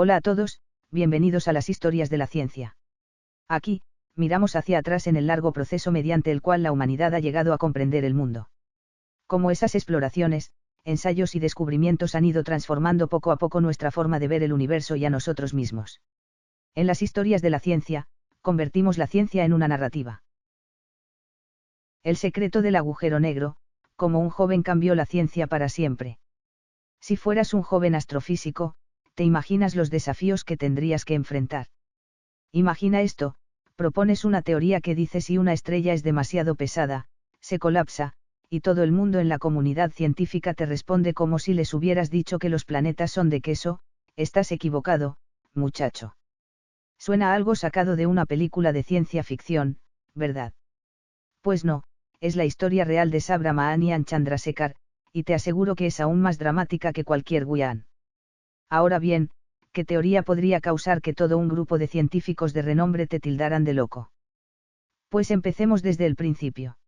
Hola a todos, bienvenidos a las historias de la ciencia. Aquí, miramos hacia atrás en el largo proceso mediante el cual la humanidad ha llegado a comprender el mundo. Cómo esas exploraciones, ensayos y descubrimientos han ido transformando poco a poco nuestra forma de ver el universo y a nosotros mismos. En las historias de la ciencia, convertimos la ciencia en una narrativa. El secreto del agujero negro, cómo un joven cambió la ciencia para siempre. Si fueras un joven astrofísico, ¿te imaginas los desafíos que tendrías que enfrentar? Imagina esto, propones una teoría que dice si una estrella es demasiado pesada, se colapsa, y todo el mundo en la comunidad científica te responde como si les hubieras dicho que los planetas son de queso. Estás equivocado, muchacho. Suena algo sacado de una película de ciencia ficción, ¿verdad? Pues no, es la historia real de Subramanian Chandrasekhar, y te aseguro que es aún más dramática que cualquier Guián. Ahora bien, ¿qué teoría podría causar que todo un grupo de científicos de renombre te tildaran de loco? Pues empecemos desde el principio.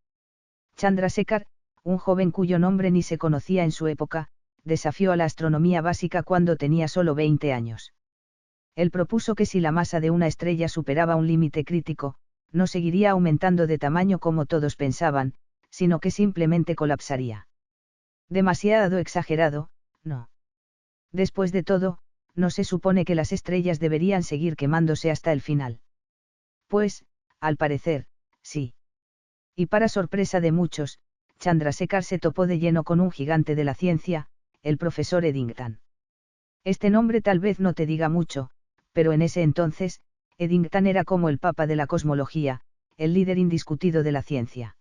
Chandrasekhar, un joven cuyo nombre ni se conocía en su época, desafió a la astronomía básica cuando tenía solo 20 años. Él propuso que si la masa de una estrella superaba un límite crítico, no seguiría aumentando de tamaño como todos pensaban, sino que simplemente colapsaría. Demasiado exagerado, ¿no? Después de todo, ¿no se supone que las estrellas deberían seguir quemándose hasta el final? Pues, al parecer, sí. Y para sorpresa de muchos, Chandrasekhar se topó de lleno con un gigante de la ciencia, el profesor Eddington. Este nombre tal vez no te diga mucho, pero en ese entonces, Eddington era como el papa de la cosmología, el líder indiscutido de la ciencia.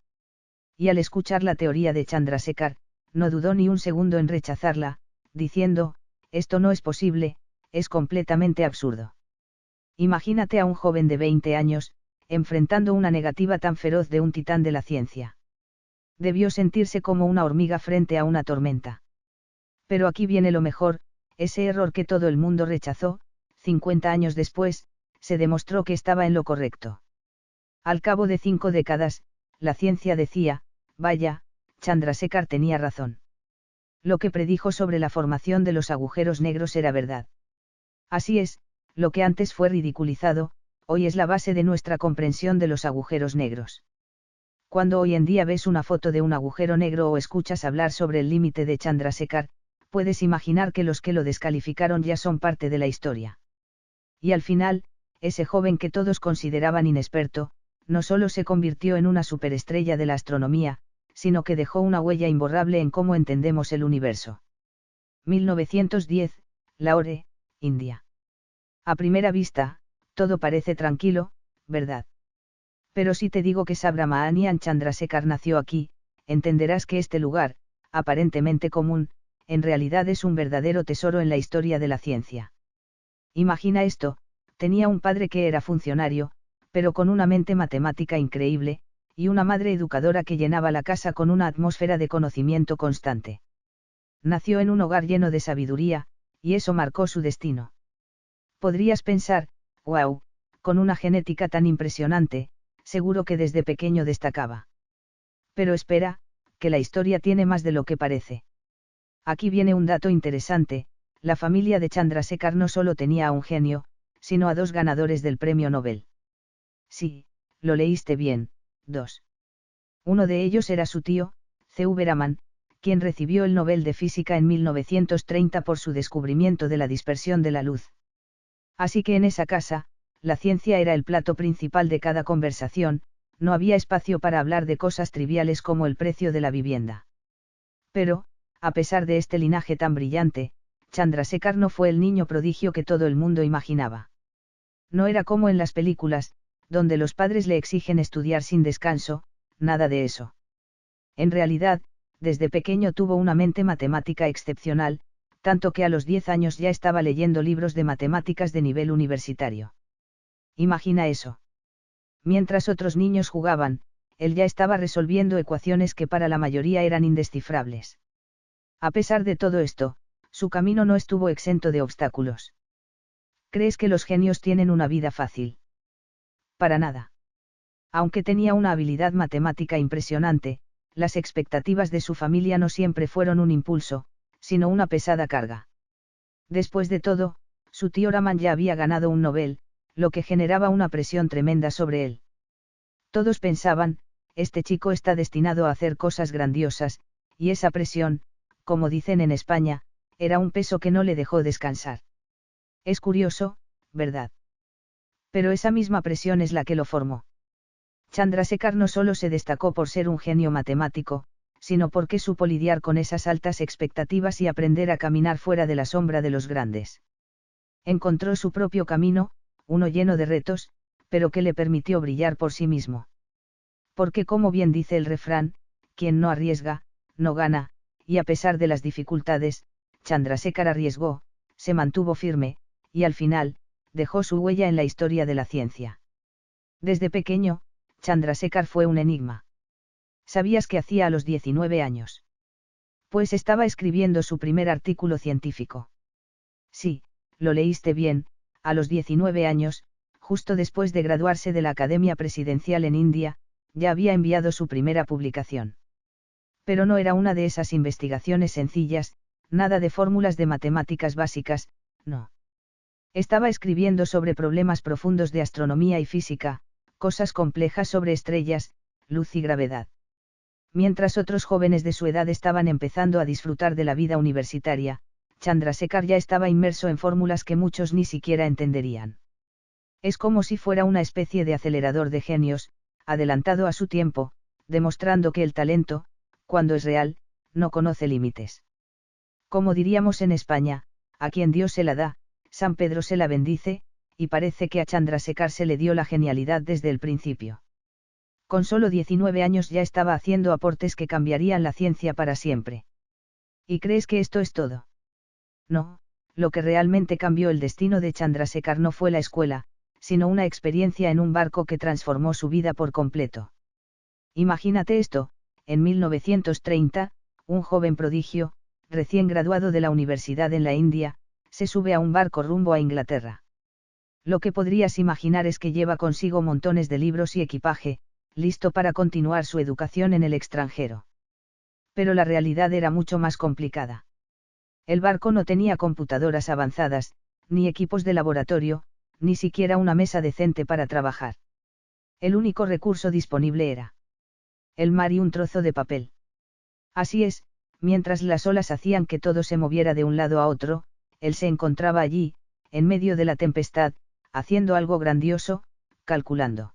Y al escuchar la teoría de Chandrasekhar, no dudó ni un segundo en rechazarla, diciendo, esto no es posible, es completamente absurdo. Imagínate a un joven de 20 años, enfrentando una negativa tan feroz de un titán de la ciencia. Debió sentirse como una hormiga frente a una tormenta. Pero aquí viene lo mejor, ese error que todo el mundo rechazó, 50 años después, se demostró que estaba en lo correcto. Al cabo de 5 décadas, la ciencia decía, vaya, Chandrasekhar tenía razón. Lo que predijo sobre la formación de los agujeros negros era verdad. Así es, lo que antes fue ridiculizado, hoy es la base de nuestra comprensión de los agujeros negros. Cuando hoy en día ves una foto de un agujero negro o escuchas hablar sobre el límite de Chandrasekhar, puedes imaginar que los que lo descalificaron ya son parte de la historia. Y al final, ese joven que todos consideraban inexperto, no solo se convirtió en una superestrella de la astronomía, sino que dejó una huella imborrable en cómo entendemos el universo. 1910, Lahore, India. A primera vista, todo parece tranquilo, ¿verdad? Pero si te digo que Subramanian Chandrasekhar nació aquí, entenderás que este lugar, aparentemente común, en realidad es un verdadero tesoro en la historia de la ciencia. Imagina esto, tenía un padre que era funcionario, pero con una mente matemática increíble, y una madre educadora que llenaba la casa con una atmósfera de conocimiento constante. Nació en un hogar lleno de sabiduría, y eso marcó su destino. Podrías pensar, wow, con una genética tan impresionante, seguro que desde pequeño destacaba. Pero espera, que la historia tiene más de lo que parece. Aquí viene un dato interesante, la familia de Chandrasekhar no solo tenía a un genio, sino a 2 ganadores del premio Nobel. Sí, lo leíste bien, 2. Uno de ellos era su tío, C.V. Raman, quien recibió el Nobel de Física en 1930 por su descubrimiento de la dispersión de la luz. Así que en esa casa, la ciencia era el plato principal de cada conversación, no había espacio para hablar de cosas triviales como el precio de la vivienda. Pero, a pesar de este linaje tan brillante, Chandrasekhar no fue el niño prodigio que todo el mundo imaginaba. No era como en las películas, donde los padres le exigen estudiar sin descanso, nada de eso. En realidad, desde pequeño tuvo una mente matemática excepcional, tanto que a los 10 años ya estaba leyendo libros de matemáticas de nivel universitario. Imagina eso. Mientras otros niños jugaban, él ya estaba resolviendo ecuaciones que para la mayoría eran indescifrables. A pesar de todo esto, su camino no estuvo exento de obstáculos. ¿Crees que los genios tienen una vida fácil? Para nada. Aunque tenía una habilidad matemática impresionante, las expectativas de su familia no siempre fueron un impulso, sino una pesada carga. Después de todo, Su tío Raman ya había ganado un Nobel, lo que generaba una presión tremenda sobre él. Todos pensaban, este chico está destinado a hacer cosas grandiosas, y esa presión, como dicen en España, era un peso que no le dejó descansar. Es curioso, ¿verdad? Pero esa misma presión es la que lo formó. Chandrasekhar no solo se destacó por ser un genio matemático, sino porque supo lidiar con esas altas expectativas y aprender a caminar fuera de la sombra de los grandes. Encontró su propio camino, uno lleno de retos, pero que le permitió brillar por sí mismo. Porque como bien dice el refrán, quien no arriesga, no gana, y a pesar de las dificultades, Chandrasekhar arriesgó, se mantuvo firme, y al final, dejó su huella en la historia de la ciencia. Desde pequeño, Chandrasekhar fue un enigma. ¿Sabías qué hacía a los 19 años? Pues estaba escribiendo su primer artículo científico. Sí, lo leíste bien, a los 19 años, justo después de graduarse de la Academia Presidencial en India, ya había enviado su primera publicación. Pero no era una de esas investigaciones sencillas, nada de fórmulas de matemáticas básicas, no. Estaba escribiendo sobre problemas profundos de astronomía y física, cosas complejas sobre estrellas, luz y gravedad. Mientras otros jóvenes de su edad estaban empezando a disfrutar de la vida universitaria, Chandrasekhar ya estaba inmerso en fórmulas que muchos ni siquiera entenderían. Es como si fuera una especie de acelerador de genios, adelantado a su tiempo, demostrando que el talento, cuando es real, no conoce límites. Como diríamos en España, a quien Dios se la da, San Pedro se la bendice, y parece que a Chandrasekhar se le dio la genialidad desde el principio. Con solo 19 años ya estaba haciendo aportes que cambiarían la ciencia para siempre. ¿Y crees que esto es todo? No, lo que realmente cambió el destino de Chandrasekhar no fue la escuela, sino una experiencia en un barco que transformó su vida por completo. Imagínate esto, en 1930, un joven prodigio, recién graduado de la universidad en la India, se sube a un barco rumbo a Inglaterra. Lo que podrías imaginar es que lleva consigo montones de libros y equipaje, listo para continuar su educación en el extranjero. Pero la realidad era mucho más complicada. El barco no tenía computadoras avanzadas, ni equipos de laboratorio, ni siquiera una mesa decente para trabajar. El único recurso disponible era el mar y un trozo de papel. Así es, mientras las olas hacían que todo se moviera de un lado a otro, él se encontraba allí, en medio de la tempestad, haciendo algo grandioso, calculando.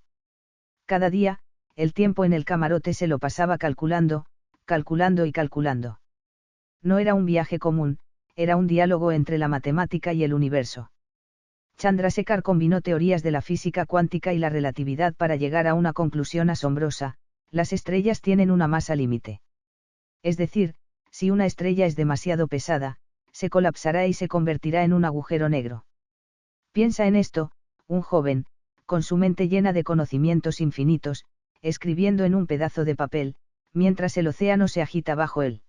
Cada día, el tiempo en el camarote se lo pasaba calculando, calculando y calculando. No era un viaje común, era un diálogo entre la matemática y el universo. Chandrasekhar combinó teorías de la física cuántica y la relatividad para llegar a una conclusión asombrosa: las estrellas tienen una masa límite. Es decir, si una estrella es demasiado pesada, se colapsará y se convertirá en un agujero negro. Piensa en esto, un joven, con su mente llena de conocimientos infinitos, escribiendo en un pedazo de papel, mientras el océano se agita bajo él.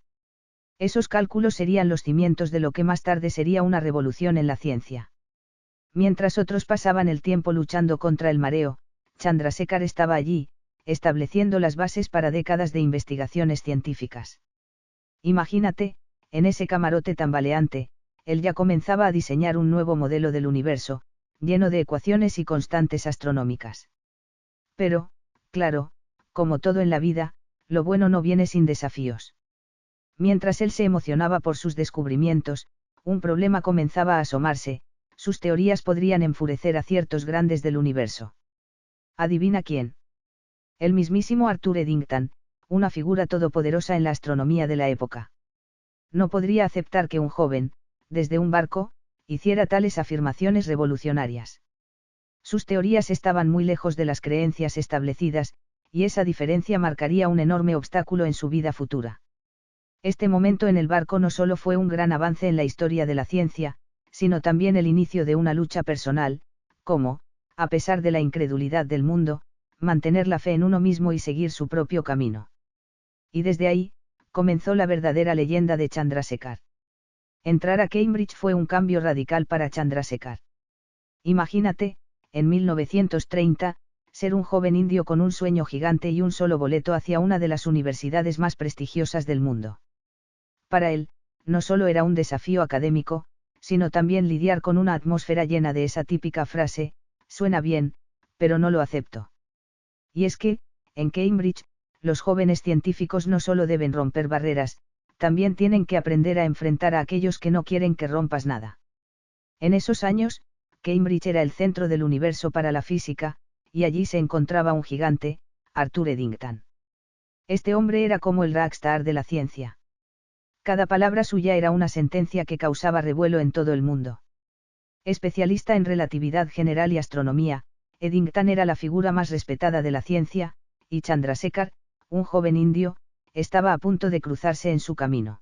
Esos cálculos serían los cimientos de lo que más tarde sería una revolución en la ciencia. Mientras otros pasaban el tiempo luchando contra el mareo, Chandrasekhar estaba allí, estableciendo las bases para décadas de investigaciones científicas. Imagínate, en ese camarote tambaleante, él ya comenzaba a diseñar un nuevo modelo del universo, lleno de ecuaciones y constantes astronómicas. Pero, claro, como todo en la vida, lo bueno no viene sin desafíos. Mientras él se emocionaba por sus descubrimientos, un problema comenzaba a asomarse: sus teorías podrían enfurecer a ciertos grandes del universo. ¿Adivina quién? El mismísimo Arthur Eddington, una figura todopoderosa en la astronomía de la época. No podría aceptar que un joven, desde un barco, hiciera tales afirmaciones revolucionarias. Sus teorías estaban muy lejos de las creencias establecidas, y esa diferencia marcaría un enorme obstáculo en su vida futura. Este momento en el barco no solo fue un gran avance en la historia de la ciencia, sino también el inicio de una lucha personal: cómo, a pesar de la incredulidad del mundo, mantener la fe en uno mismo y seguir su propio camino. Y desde ahí, comenzó la verdadera leyenda de Chandrasekhar. Entrar a Cambridge fue un cambio radical para Chandrasekhar. Imagínate, en 1930, ser un joven indio con un sueño gigante y un solo boleto hacia una de las universidades más prestigiosas del mundo. Para él, no solo era un desafío académico, sino también lidiar con una atmósfera llena de esa típica frase, suena bien, pero no lo acepto. Y es que, en Cambridge, los jóvenes científicos no solo deben romper barreras, también tienen que aprender a enfrentar a aquellos que no quieren que rompas nada. En esos años, Cambridge era el centro del universo para la física, y allí se encontraba un gigante, Arthur Eddington. Este hombre era como el rockstar de la ciencia. Cada palabra suya era una sentencia que causaba revuelo en todo el mundo. Especialista en relatividad general y astronomía, Eddington era la figura más respetada de la ciencia, y Chandrasekhar, un joven indio, estaba a punto de cruzarse en su camino.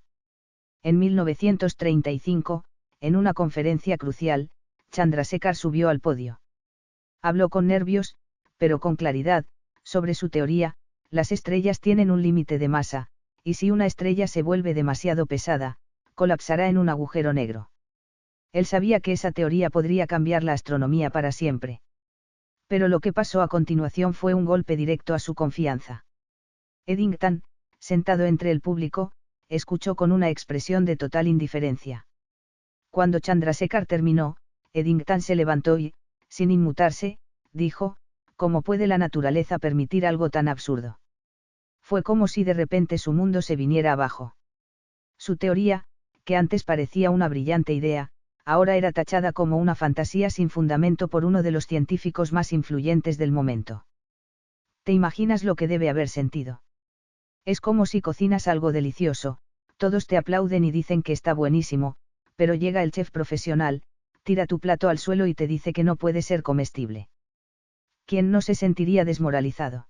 En 1935, en una conferencia crucial, Chandrasekhar subió al podio. Habló con nervios, pero con claridad, sobre su teoría: las estrellas tienen un límite de masa, y si una estrella se vuelve demasiado pesada, colapsará en un agujero negro. Él sabía que esa teoría podría cambiar la astronomía para siempre. Pero lo que pasó a continuación fue un golpe directo a su confianza. Eddington, sentado entre el público, escuchó con una expresión de total indiferencia. Cuando Chandrasekhar terminó, Eddington se levantó y, sin inmutarse, dijo: ¿cómo puede la naturaleza permitir algo tan absurdo? Fue como si de repente su mundo se viniera abajo. Su teoría, que antes parecía una brillante idea, ahora era tachada como una fantasía sin fundamento por uno de los científicos más influyentes del momento. ¿Te imaginas lo que debe haber sentido? Es como si cocinas algo delicioso, todos te aplauden y dicen que está buenísimo, pero llega el chef profesional, tira tu plato al suelo y te dice que no puede ser comestible. ¿Quién no se sentiría desmoralizado?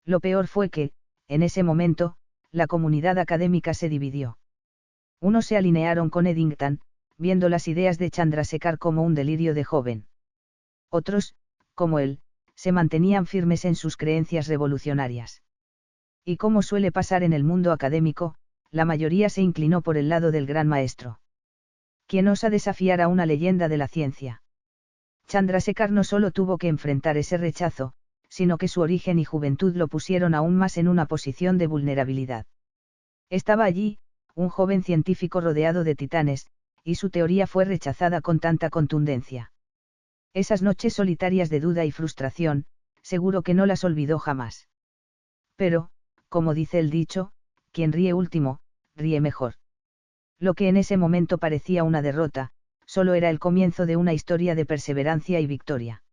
Lo peor fue que, en ese momento, la comunidad académica se dividió. Unos se alinearon con Eddington, viendo las ideas de Chandrasekhar como un delirio de joven. Otros, como él, se mantenían firmes en sus creencias revolucionarias. Y como suele pasar en el mundo académico, la mayoría se inclinó por el lado del gran maestro. ¿Quién osa desafiar a una leyenda de la ciencia? Chandrasekhar no solo tuvo que enfrentar ese rechazo, sino que su origen y juventud lo pusieron aún más en una posición de vulnerabilidad. Estaba allí, un joven científico rodeado de titanes, y su teoría fue rechazada con tanta contundencia. Esas noches solitarias de duda y frustración, seguro que no las olvidó jamás. Pero, como dice el dicho, quien ríe último, ríe mejor. Lo que en ese momento parecía una derrota, solo era el comienzo de una historia de perseverancia y victoria.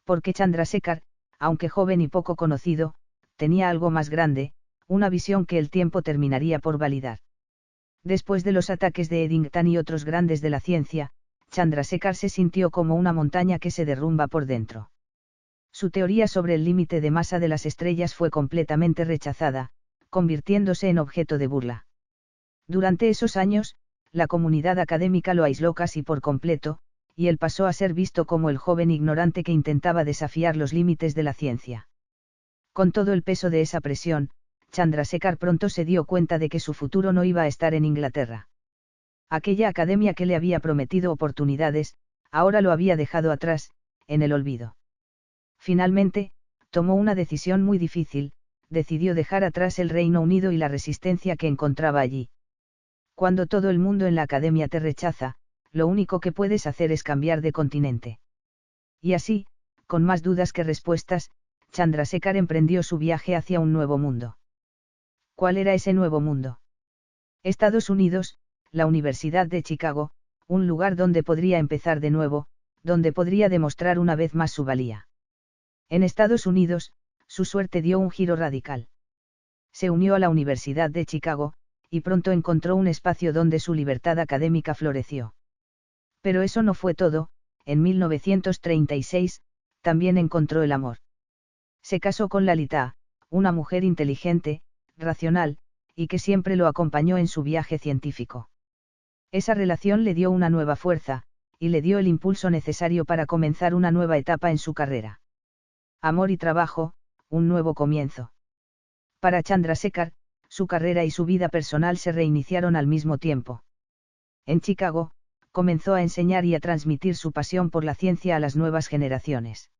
Porque Chandrasekhar, aunque joven y poco conocido, tenía algo más grande, una visión que el tiempo terminaría por validar. Después de los ataques de Eddington y otros grandes de la ciencia, Chandrasekhar se sintió como una montaña que se derrumba por dentro. Su teoría sobre el límite de masa de las estrellas fue completamente rechazada, convirtiéndose en objeto de burla. Durante esos años, la comunidad académica lo aisló casi por completo, y él pasó a ser visto como el joven ignorante que intentaba desafiar los límites de la ciencia. Con todo el peso de esa presión, Chandrasekhar pronto se dio cuenta de que su futuro no iba a estar en Inglaterra. Aquella academia que le había prometido oportunidades, ahora lo había dejado atrás, en el olvido. Finalmente, tomó una decisión muy difícil: decidió dejar atrás el Reino Unido y la resistencia que encontraba allí. Cuando todo el mundo en la academia te rechaza, lo único que puedes hacer es cambiar de continente. Y así, con más dudas que respuestas, Chandrasekhar emprendió su viaje hacia un nuevo mundo. ¿Cuál era ese nuevo mundo? Estados Unidos, la Universidad de Chicago, un lugar donde podría empezar de nuevo, donde podría demostrar una vez más su valía. En Estados Unidos, su suerte dio un giro radical. Se unió a la Universidad de Chicago, y pronto encontró un espacio donde su libertad académica floreció. Pero eso no fue todo. En 1936, también encontró el amor. Se casó con Lalita, una mujer inteligente, racional, y que siempre lo acompañó en su viaje científico. Esa relación le dio una nueva fuerza, y le dio el impulso necesario para comenzar una nueva etapa en su carrera. Amor y trabajo, un nuevo comienzo. Para Chandrasekhar, su carrera y su vida personal se reiniciaron al mismo tiempo. En Chicago, comenzó a enseñar y a transmitir su pasión por la ciencia a las nuevas generaciones.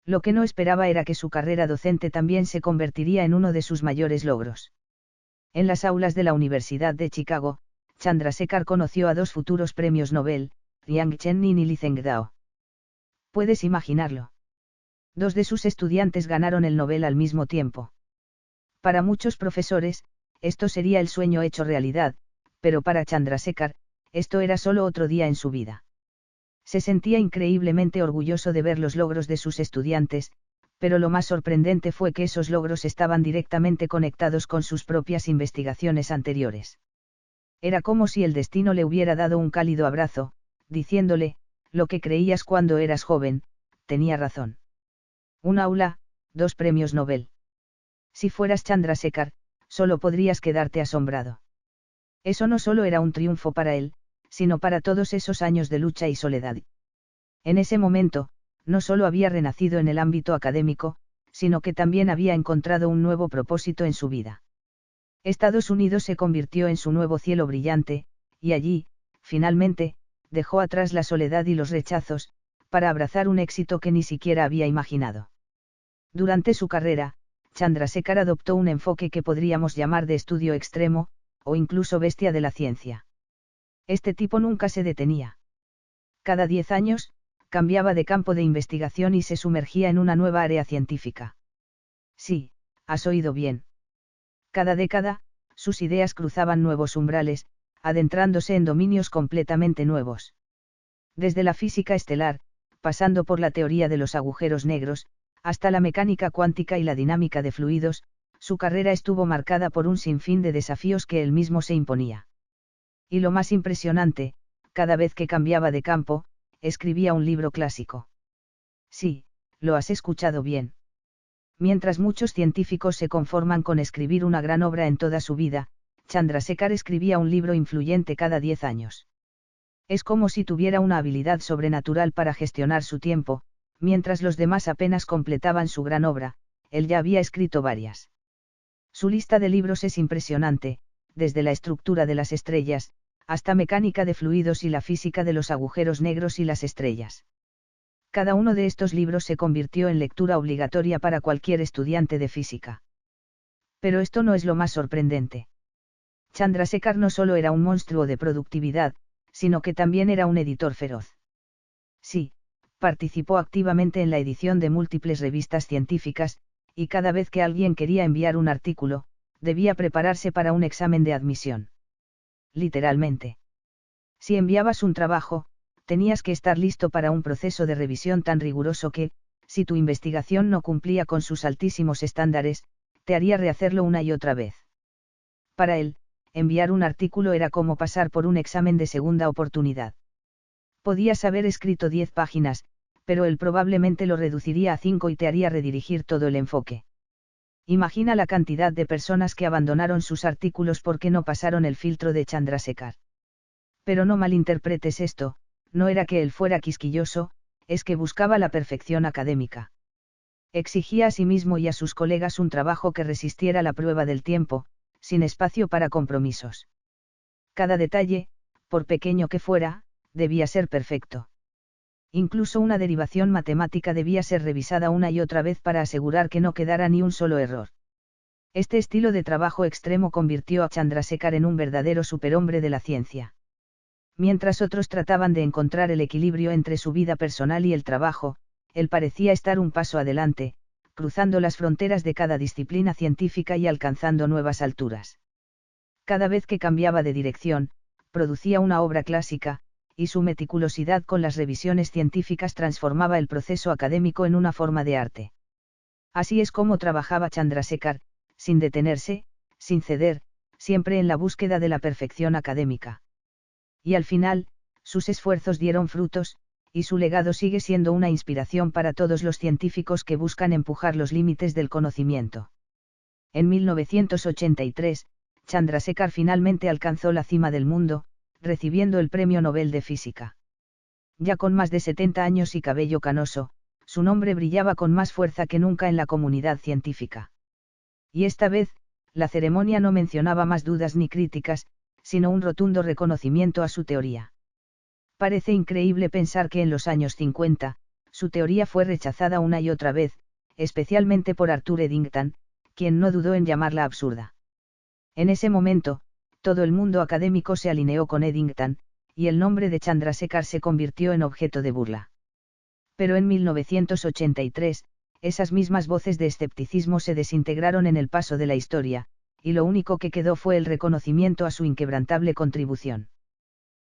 Lo que no esperaba era que su carrera docente también se convertiría en uno de sus mayores logros. En las aulas de la Universidad de Chicago, Chandrasekhar conoció a dos futuros premios Nobel, Jiang Zemin y Li Zhengdao. ¿Puedes imaginarlo? Dos de sus estudiantes ganaron el Nobel al mismo tiempo. Para muchos profesores, esto sería el sueño hecho realidad, pero para Chandrasekhar, esto era solo otro día en su vida. Se sentía increíblemente orgulloso de ver los logros de sus estudiantes, pero lo más sorprendente fue que esos logros estaban directamente conectados con sus propias investigaciones anteriores. Era como si el destino le hubiera dado un cálido abrazo, diciéndole, lo que creías cuando eras joven, tenía razón. Un aula, 2 premios Nobel. Si fueras Chandrasekhar, solo podrías quedarte asombrado. Eso no solo era un triunfo para él, sino para todos esos años de lucha y soledad. En ese momento, no solo había renacido en el ámbito académico, sino que también había encontrado un nuevo propósito en su vida. Estados Unidos se convirtió en su nuevo cielo brillante, y allí, finalmente, dejó atrás la soledad y los rechazos, para abrazar un éxito que ni siquiera había imaginado. Durante su carrera, Chandrasekhar adoptó un enfoque que podríamos llamar de estudio extremo, o incluso bestia de la ciencia. Este tipo nunca se detenía. Cada 10 años, cambiaba de campo de investigación y se sumergía en una nueva área científica. Sí, has oído bien. Cada década, sus ideas cruzaban nuevos umbrales, adentrándose en dominios completamente nuevos. Desde la física estelar, pasando por la teoría de los agujeros negros, hasta la mecánica cuántica y la dinámica de fluidos, su carrera estuvo marcada por un sinfín de desafíos que él mismo se imponía. Y lo más impresionante, cada vez que cambiaba de campo, escribía un libro clásico. Sí, lo has escuchado bien. Mientras muchos científicos se conforman con escribir una gran obra en toda su vida, Chandrasekhar escribía un libro influyente cada 10 años. Es como si tuviera una habilidad sobrenatural para gestionar su tiempo, mientras los demás apenas completaban su gran obra, él ya había escrito varias. Su lista de libros es impresionante, desde la estructura de las estrellas, hasta mecánica de fluidos y la física de los agujeros negros y las estrellas. Cada uno de estos libros se convirtió en lectura obligatoria para cualquier estudiante de física. Pero esto no es lo más sorprendente. Chandrasekhar no solo era un monstruo de productividad, sino que también era un editor feroz. Sí, participó activamente en la edición de múltiples revistas científicas, y cada vez que alguien quería enviar un artículo, debía prepararse para un examen de admisión. Literalmente. Si enviabas un trabajo, tenías que estar listo para un proceso de revisión tan riguroso que, si tu investigación no cumplía con sus altísimos estándares, te haría rehacerlo una y otra vez. Para él, enviar un artículo era como pasar por un examen de segunda oportunidad. Podías haber escrito 10 páginas, pero él probablemente lo reduciría a 5 y te haría redirigir todo el enfoque. Imagina la cantidad de personas que abandonaron sus artículos porque no pasaron el filtro de Chandrasekhar. Pero no malinterpretes esto, no era que él fuera quisquilloso, es que buscaba la perfección académica. Exigía a sí mismo y a sus colegas un trabajo que resistiera la prueba del tiempo, sin espacio para compromisos. Cada detalle, por pequeño que fuera, debía ser perfecto. Incluso una derivación matemática debía ser revisada una y otra vez para asegurar que no quedara ni un solo error. Este estilo de trabajo extremo convirtió a Chandrasekhar en un verdadero superhombre de la ciencia. Mientras otros trataban de encontrar el equilibrio entre su vida personal y el trabajo, él parecía estar un paso adelante, cruzando las fronteras de cada disciplina científica y alcanzando nuevas alturas. Cada vez que cambiaba de dirección, producía una obra clásica, y su meticulosidad con las revisiones científicas transformaba el proceso académico en una forma de arte. Así es como trabajaba Chandrasekhar, sin detenerse, sin ceder, siempre en la búsqueda de la perfección académica. Y al final, sus esfuerzos dieron frutos, y su legado sigue siendo una inspiración para todos los científicos que buscan empujar los límites del conocimiento. En 1983, Chandrasekhar finalmente alcanzó la cima del mundo, recibiendo el Premio Nobel de Física. Ya con más de 70 años y cabello canoso, su nombre brillaba con más fuerza que nunca en la comunidad científica. Y esta vez, la ceremonia no mencionaba más dudas ni críticas, sino un rotundo reconocimiento a su teoría. Parece increíble pensar que en los años 50, su teoría fue rechazada una y otra vez, especialmente por Arthur Eddington, quien no dudó en llamarla absurda. En ese momento, Todo el mundo académico se alineó con Eddington, y el nombre de Chandrasekhar se convirtió en objeto de burla. Pero en 1983, esas mismas voces de escepticismo se desintegraron en el paso de la historia, y lo único que quedó fue el reconocimiento a su inquebrantable contribución.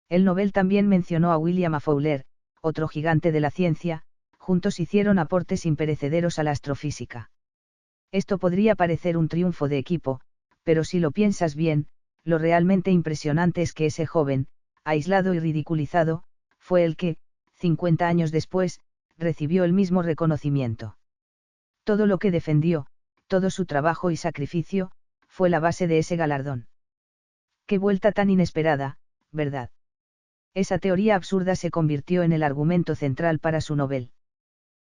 El Nobel también mencionó a William Fowler, otro gigante de la ciencia, juntos hicieron aportes imperecederos a la astrofísica. Esto podría parecer un triunfo de equipo, pero si lo piensas bien, lo realmente impresionante es que ese joven, aislado y ridiculizado, fue el que, 50 años después, recibió el mismo reconocimiento. Todo lo que defendió, todo su trabajo y sacrificio, fue la base de ese galardón. Qué vuelta tan inesperada, ¿verdad? Esa teoría absurda se convirtió en el argumento central para su Nobel.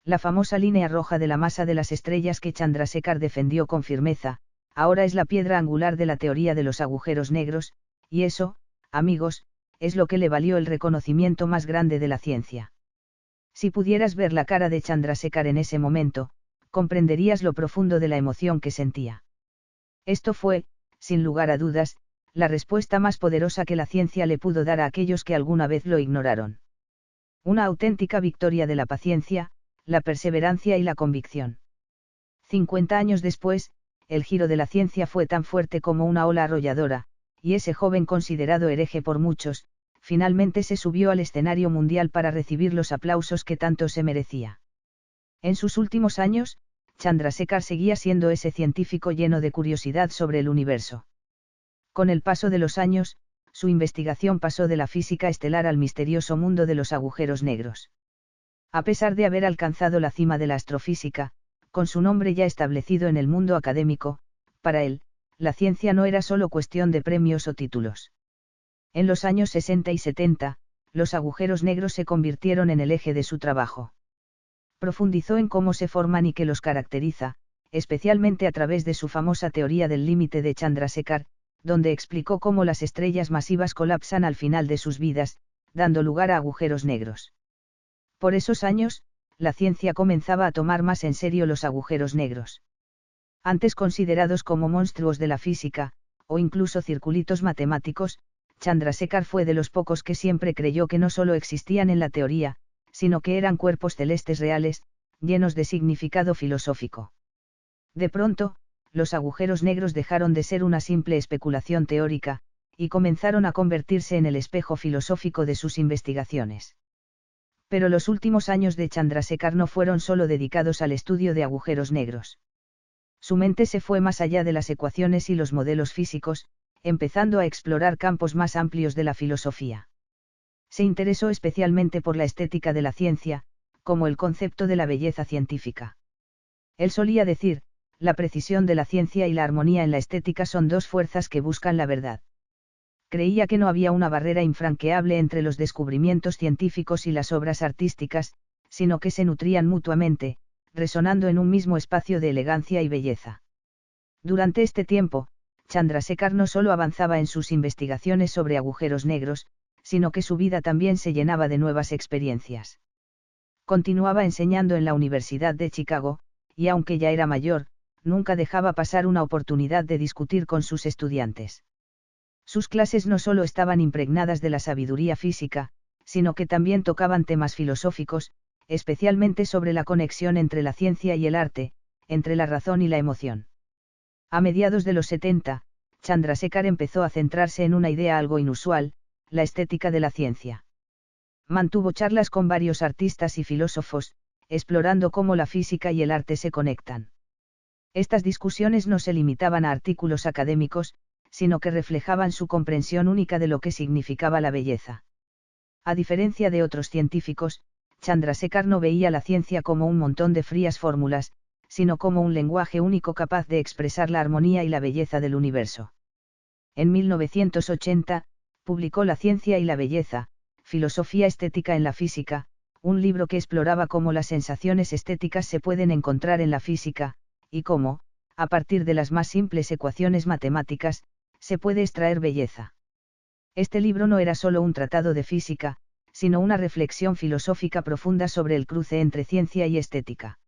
La famosa línea roja de la masa de las estrellas que Chandrasekhar defendió con firmeza, ahora es la piedra angular de la teoría de los agujeros negros, y eso, amigos, es lo que le valió el reconocimiento más grande de la ciencia. Si pudieras ver la cara de Chandrasekhar en ese momento, comprenderías lo profundo de la emoción que sentía. Esto fue, sin lugar a dudas, la respuesta más poderosa que la ciencia le pudo dar a aquellos que alguna vez lo ignoraron. Una auténtica victoria de la paciencia, la perseverancia y la convicción. 50 años después, el giro de la ciencia fue tan fuerte como una ola arrolladora, y ese joven considerado hereje por muchos, finalmente se subió al escenario mundial para recibir los aplausos que tanto se merecía. En sus últimos años, Chandrasekhar seguía siendo ese científico lleno de curiosidad sobre el universo. Con el paso de los años, su investigación pasó de la física estelar al misterioso mundo de los agujeros negros. A pesar de haber alcanzado la cima de la astrofísica, con su nombre ya establecido en el mundo académico, para él, la ciencia no era solo cuestión de premios o títulos. En los años 60 y 70, los agujeros negros se convirtieron en el eje de su trabajo. Profundizó en cómo se forman y qué los caracteriza, especialmente a través de su famosa teoría del límite de Chandrasekhar, donde explicó cómo las estrellas masivas colapsan al final de sus vidas, dando lugar a agujeros negros. Por esos años, la ciencia comenzaba a tomar más en serio los agujeros negros. Antes considerados como monstruos de la física, o incluso circulitos matemáticos, Chandrasekhar fue de los pocos que siempre creyó que no solo existían en la teoría, sino que eran cuerpos celestes reales, llenos de significado filosófico. De pronto, los agujeros negros dejaron de ser una simple especulación teórica, y comenzaron a convertirse en el espejo filosófico de sus investigaciones. Pero los últimos años de Chandrasekhar no fueron solo dedicados al estudio de agujeros negros. Su mente se fue más allá de las ecuaciones y los modelos físicos, empezando a explorar campos más amplios de la filosofía. Se interesó especialmente por la estética de la ciencia, como el concepto de la belleza científica. Él solía decir, la precisión de la ciencia y la armonía en la estética son dos fuerzas que buscan la verdad. Creía que no había una barrera infranqueable entre los descubrimientos científicos y las obras artísticas, sino que se nutrían mutuamente, resonando en un mismo espacio de elegancia y belleza. Durante este tiempo, Chandrasekhar no solo avanzaba en sus investigaciones sobre agujeros negros, sino que su vida también se llenaba de nuevas experiencias. Continuaba enseñando en la Universidad de Chicago, y aunque ya era mayor, nunca dejaba pasar una oportunidad de discutir con sus estudiantes. Sus clases no solo estaban impregnadas de la sabiduría física, sino que también tocaban temas filosóficos, especialmente sobre la conexión entre la ciencia y el arte, entre la razón y la emoción. A mediados de los 70, Chandrasekhar empezó a centrarse en una idea algo inusual, la estética de la ciencia. Mantuvo charlas con varios artistas y filósofos, explorando cómo la física y el arte se conectan. Estas discusiones no se limitaban a artículos académicos, sino que reflejaban su comprensión única de lo que significaba la belleza. A diferencia de otros científicos, Chandrasekhar no veía la ciencia como un montón de frías fórmulas, sino como un lenguaje único capaz de expresar la armonía y la belleza del universo. En 1980, publicó La ciencia y la belleza, filosofía estética en la física, un libro que exploraba cómo las sensaciones estéticas se pueden encontrar en la física, y cómo, a partir de las más simples ecuaciones matemáticas, se puede extraer belleza. Este libro no era solo un tratado de física, sino una reflexión filosófica profunda sobre el cruce entre ciencia y estética.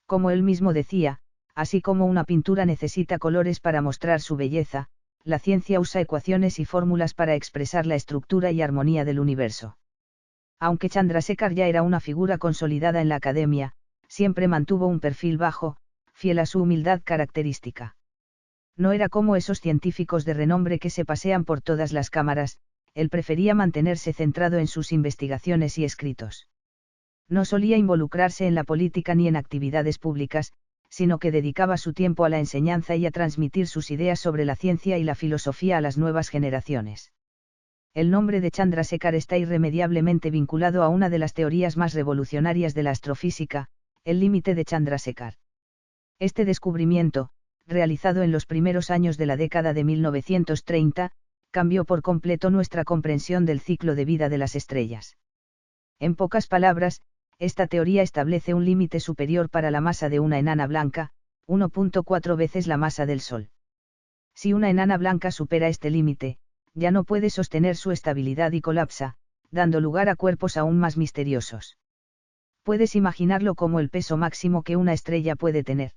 Como él mismo decía, así como una pintura necesita colores para mostrar su belleza, la ciencia usa ecuaciones y fórmulas para expresar la estructura y armonía del universo. Aunque Chandrasekhar ya era una figura consolidada en la academia, siempre mantuvo un perfil bajo, fiel a su humildad característica. No era como esos científicos de renombre que se pasean por todas las cámaras, él prefería mantenerse centrado en sus investigaciones y escritos. No solía involucrarse en la política ni en actividades públicas, sino que dedicaba su tiempo a la enseñanza y a transmitir sus ideas sobre la ciencia y la filosofía a las nuevas generaciones. El nombre de Chandrasekhar está irremediablemente vinculado a una de las teorías más revolucionarias de la astrofísica, el límite de Chandrasekhar. Este descubrimiento, realizado en los primeros años de la década de 1930, cambió por completo nuestra comprensión del ciclo de vida de las estrellas. En pocas palabras, esta teoría establece un límite superior para la masa de una enana blanca, 1.4 veces la masa del Sol. Si una enana blanca supera este límite, ya no puede sostener su estabilidad y colapsa, dando lugar a cuerpos aún más misteriosos. Puedes imaginarlo como el peso máximo que una estrella puede tener.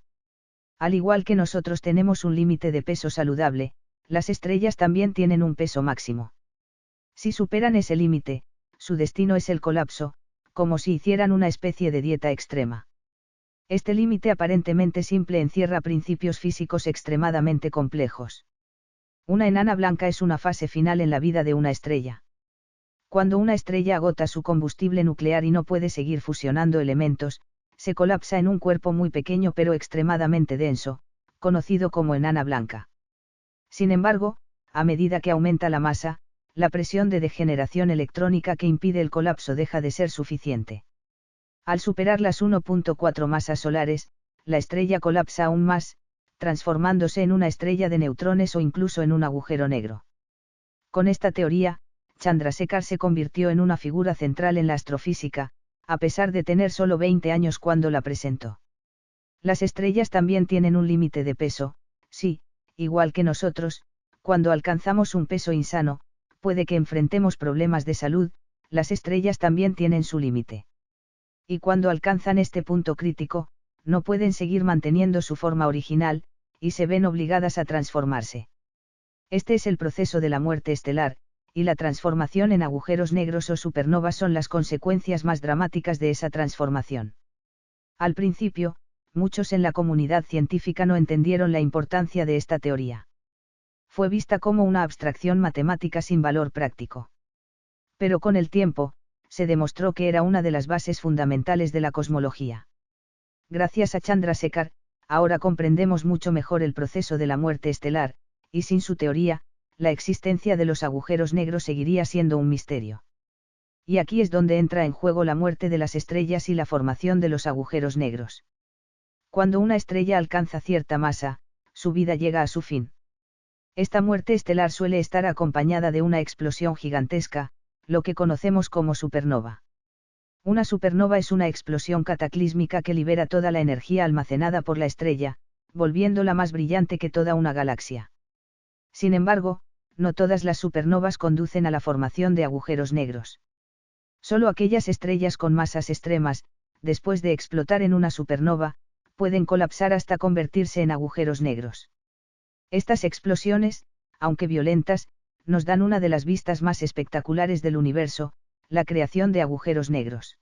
Al igual que nosotros tenemos un límite de peso saludable, las estrellas también tienen un peso máximo. Si superan ese límite, su destino es el colapso, como si hicieran una especie de dieta extrema. Este límite aparentemente simple encierra principios físicos extremadamente complejos. Una enana blanca es una fase final en la vida de una estrella. Cuando una estrella agota su combustible nuclear y no puede seguir fusionando elementos, se colapsa en un cuerpo muy pequeño pero extremadamente denso, conocido como enana blanca. Sin embargo, a medida que aumenta la masa, la presión de degeneración electrónica que impide el colapso deja de ser suficiente. Al superar las 1.4 masas solares, la estrella colapsa aún más, transformándose en una estrella de neutrones o incluso en un agujero negro. Con esta teoría, Chandrasekhar se convirtió en una figura central en la astrofísica, a pesar de tener solo 20 años cuando la presentó. Las estrellas también tienen un límite de peso, sí, igual que nosotros, cuando alcanzamos un peso insano, puede que enfrentemos problemas de salud, las estrellas también tienen su límite. Y cuando alcanzan este punto crítico, no pueden seguir manteniendo su forma original, y se ven obligadas a transformarse. Este es el proceso de la muerte estelar, y la transformación en agujeros negros o supernovas son las consecuencias más dramáticas de esa transformación. Al principio, muchos en la comunidad científica no entendieron la importancia de esta teoría. Fue vista como una abstracción matemática sin valor práctico. Pero con el tiempo, se demostró que era una de las bases fundamentales de la cosmología. Gracias a Chandrasekhar, ahora comprendemos mucho mejor el proceso de la muerte estelar, y sin su teoría, la existencia de los agujeros negros seguiría siendo un misterio. Y aquí es donde entra en juego la muerte de las estrellas y la formación de los agujeros negros. Cuando una estrella alcanza cierta masa, su vida llega a su fin. Esta muerte estelar suele estar acompañada de una explosión gigantesca, lo que conocemos como supernova. Una supernova es una explosión cataclísmica que libera toda la energía almacenada por la estrella, volviéndola más brillante que toda una galaxia. Sin embargo, no todas las supernovas conducen a la formación de agujeros negros. Solo aquellas estrellas con masas extremas, después de explotar en una supernova, pueden colapsar hasta convertirse en agujeros negros. Estas explosiones, aunque violentas, nos dan una de las vistas más espectaculares del universo, la creación de agujeros negros.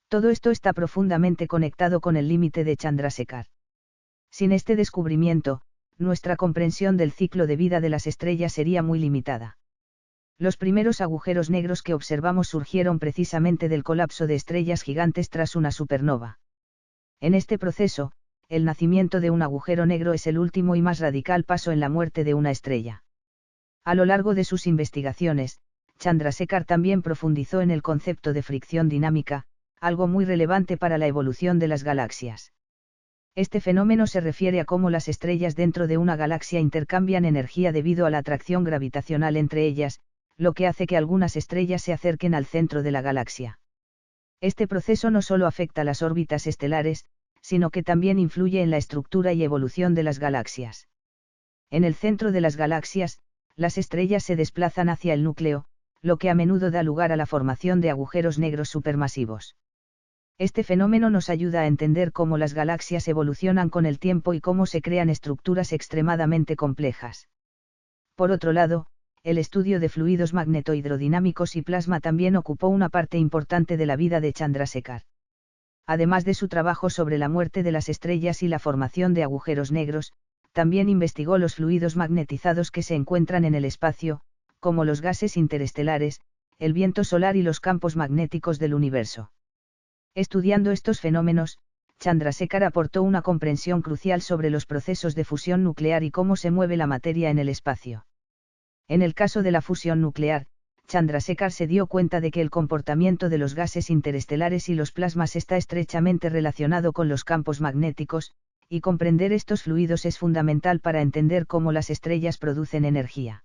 Todo esto está profundamente conectado con el límite de Chandrasekhar. Sin este descubrimiento, nuestra comprensión del ciclo de vida de las estrellas sería muy limitada. Los primeros agujeros negros que observamos surgieron precisamente del colapso de estrellas gigantes tras una supernova. En este proceso, el nacimiento de un agujero negro es el último y más radical paso en la muerte de una estrella. A lo largo de sus investigaciones, Chandrasekhar también profundizó en el concepto de fricción dinámica, algo muy relevante para la evolución de las galaxias. Este fenómeno se refiere a cómo las estrellas dentro de una galaxia intercambian energía debido a la atracción gravitacional entre ellas, lo que hace que algunas estrellas se acerquen al centro de la galaxia. Este proceso no solo afecta las órbitas estelares, sino que también influye en la estructura y evolución de las galaxias. En el centro de las galaxias, las estrellas se desplazan hacia el núcleo, lo que a menudo da lugar a la formación de agujeros negros supermasivos. Este fenómeno nos ayuda a entender cómo las galaxias evolucionan con el tiempo y cómo se crean estructuras extremadamente complejas. Por otro lado, el estudio de fluidos magnetohidrodinámicos y plasma también ocupó una parte importante de la vida de Chandrasekhar. Además de su trabajo sobre la muerte de las estrellas y la formación de agujeros negros, también investigó los fluidos magnetizados que se encuentran en el espacio, como los gases interestelares, el viento solar y los campos magnéticos del universo. Estudiando estos fenómenos, Chandrasekhar aportó una comprensión crucial sobre los procesos de fusión nuclear y cómo se mueve la materia en el espacio. En el caso de la fusión nuclear, Chandrasekhar se dio cuenta de que el comportamiento de los gases interestelares y los plasmas está estrechamente relacionado con los campos magnéticos, y comprender estos fluidos es fundamental para entender cómo las estrellas producen energía.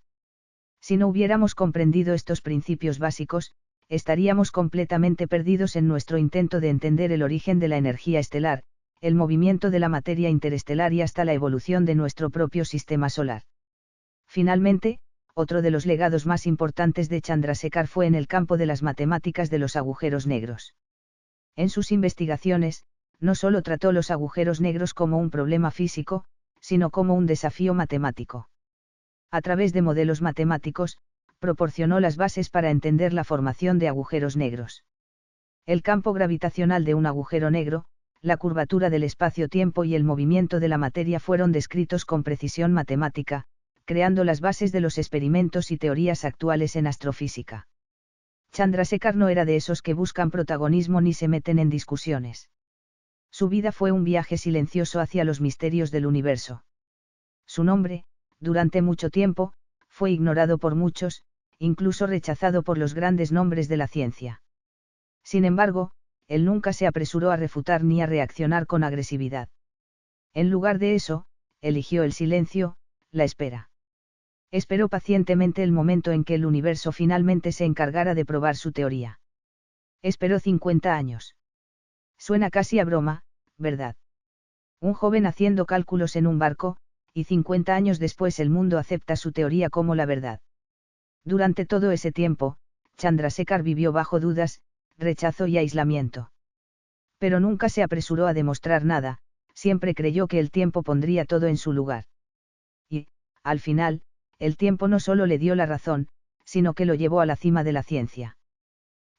Si no hubiéramos comprendido estos principios básicos, estaríamos completamente perdidos en nuestro intento de entender el origen de la energía estelar, el movimiento de la materia interestelar y hasta la evolución de nuestro propio sistema solar. Finalmente, otro de los legados más importantes de Chandrasekhar fue en el campo de las matemáticas de los agujeros negros. En sus investigaciones, no solo trató los agujeros negros como un problema físico, sino como un desafío matemático. A través de modelos matemáticos, proporcionó las bases para entender la formación de agujeros negros. El campo gravitacional de un agujero negro, la curvatura del espacio-tiempo y el movimiento de la materia fueron descritos con precisión matemática, creando las bases de los experimentos y teorías actuales en astrofísica. Chandrasekhar no era de esos que buscan protagonismo ni se meten en discusiones. Su vida fue un viaje silencioso hacia los misterios del universo. Su nombre, durante mucho tiempo, fue ignorado por muchos, incluso rechazado por los grandes nombres de la ciencia. Sin embargo, él nunca se apresuró a refutar ni a reaccionar con agresividad. En lugar de eso, eligió el silencio, la espera. Esperó pacientemente el momento en que el universo finalmente se encargara de probar su teoría. Esperó 50 años. Suena casi a broma, ¿verdad? Un joven haciendo cálculos en un barco, y 50 años después el mundo acepta su teoría como la verdad. Durante todo ese tiempo, Chandrasekhar vivió bajo dudas, rechazo y aislamiento. Pero nunca se apresuró a demostrar nada, siempre creyó que el tiempo pondría todo en su lugar. Y, al final, el tiempo no solo le dio la razón, sino que lo llevó a la cima de la ciencia.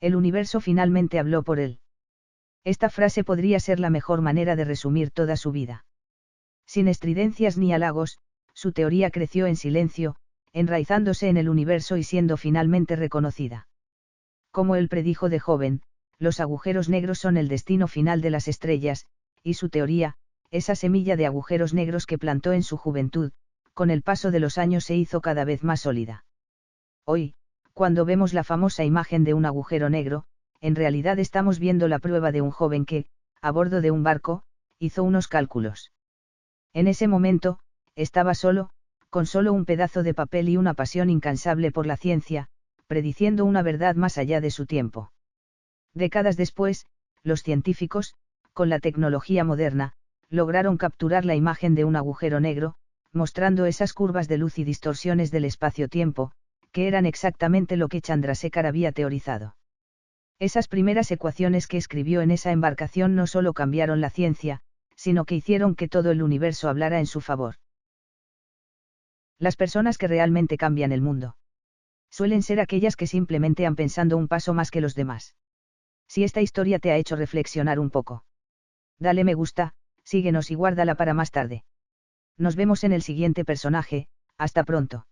El universo finalmente habló por él. Esta frase podría ser la mejor manera de resumir toda su vida. Sin estridencias ni halagos, su teoría creció en silencio, enraizándose en el universo y siendo finalmente reconocida. Como él predijo de joven, los agujeros negros son el destino final de las estrellas, y su teoría, esa semilla de agujeros negros que plantó en su juventud, con el paso de los años se hizo cada vez más sólida. Hoy, cuando vemos la famosa imagen de un agujero negro, en realidad estamos viendo la prueba de un joven que, a bordo de un barco, hizo unos cálculos. En ese momento, estaba solo, con solo un pedazo de papel y una pasión incansable por la ciencia, prediciendo una verdad más allá de su tiempo. Décadas después, los científicos, con la tecnología moderna, lograron capturar la imagen de un agujero negro, mostrando esas curvas de luz y distorsiones del espacio-tiempo, que eran exactamente lo que Chandrasekhar había teorizado. Esas primeras ecuaciones que escribió en esa embarcación no solo cambiaron la ciencia, sino que hicieron que todo el universo hablara en su favor. Las personas que realmente cambian el mundo suelen ser aquellas que simplemente han pensado un paso más que los demás. Si esta historia te ha hecho reflexionar un poco, dale me gusta, síguenos y guárdala para más tarde. Nos vemos en el siguiente personaje, hasta pronto.